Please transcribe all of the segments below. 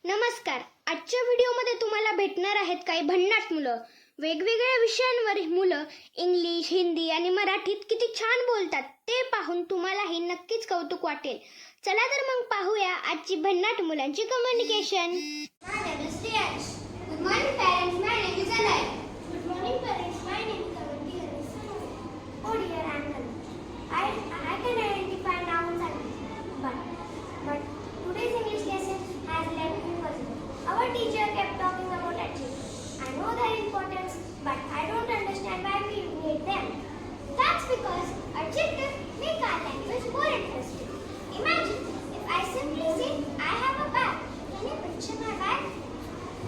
नमस्कार. आजच्या व्हिडिओमध्ये तुम्हाला भेटणार आहेत काही भन्नाट मुलं. वेगवेगळ्या विषयांवर मुलं इंग्लिश, हिंदी आणि मराठीत किती छान बोलतात ते पाहून तुम्हालाही नक्कीच कौतुक वाटेल. चला तर मग पाहूया आजची भन्नाट मुलांची communication. My name is Riyash. Good morning, parents. My name is Alay. Good morning, parents. My name is Avanti. Oh dear, Anand. I can identify nouns and but today's English lesson has left me puzzled. Our teacher kept talking about adjectives. I know their importance, but I don't understand why we need them. That's because adjectives make our language more interesting. Imagine if I simply say I have a bag. Can you picture my bag?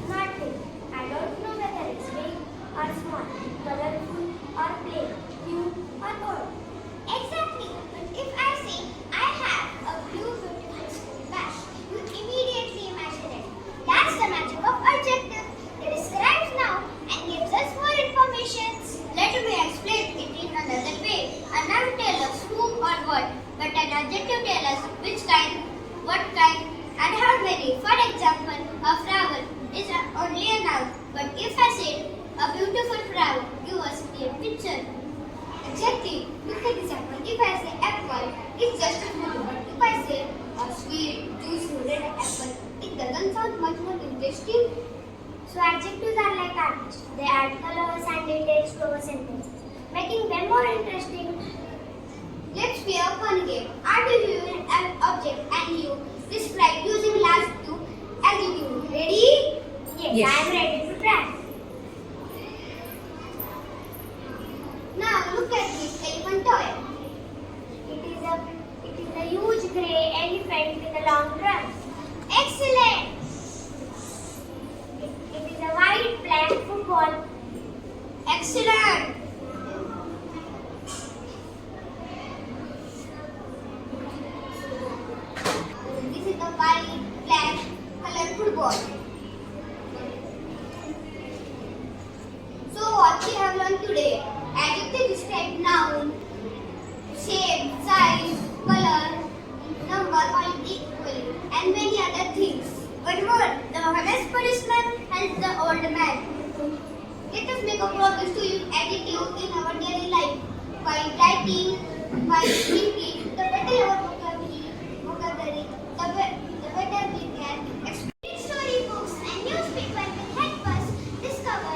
Not big. I don't know whether it's big or small, colorful or plain, new or old. Exactly. But if I say I have a blue beautiful school bag, you immediately imagine it. That's the magic of adjective. It describes noun and gives us more information. Let me explain it in another way. A noun tells us whom or what, but an adjective tells us which kind, what kind, and how many. For example, a flower is only a noun, but if I say a beautiful flower, give us a clear picture. Exactly. Look at example. If I say apple, it's just a fruit. But if I say a sweet, juicy red apple, it doesn't sound much more interesting. So adjectives are like artists. They add colors and details to our sentences, making them more interesting. Let's play a fun game. I will give you an object and you describe using last two adjectives. Ready? Yes. I am ready to try. Now look at this elephant toy. It is a huge grey elephant with a long trunk. Excellent. It is a white black football. Excellent. This is the white black color football. So what we have learned today? Adjective describe noun, shape, size, color, number, quality, equally, and many other things. But more, the honest policeman helps the old man. Let us make a progress to use adjective in our daily life. While writing, while speaking, the better our vocabulary, the better we can explain. Storybooks and newspapers will help us discover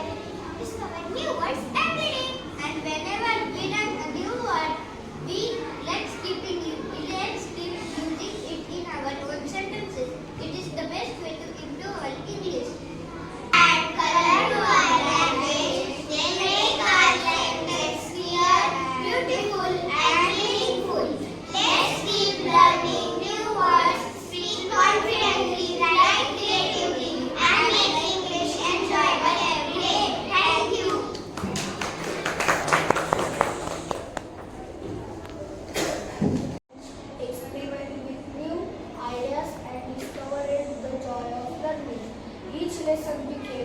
new words every day. And whenever we learn a new word, let's keep using it in our own sentences. It is the best way to improve our English. Add color to our language. They make our language clear, beautiful, and meaningful. Let's keep learning new words, speak confidently, write creatively, and make English enjoyable every day. Thank you. Experiment with new ideas and discovered the joy of learning. Each lesson became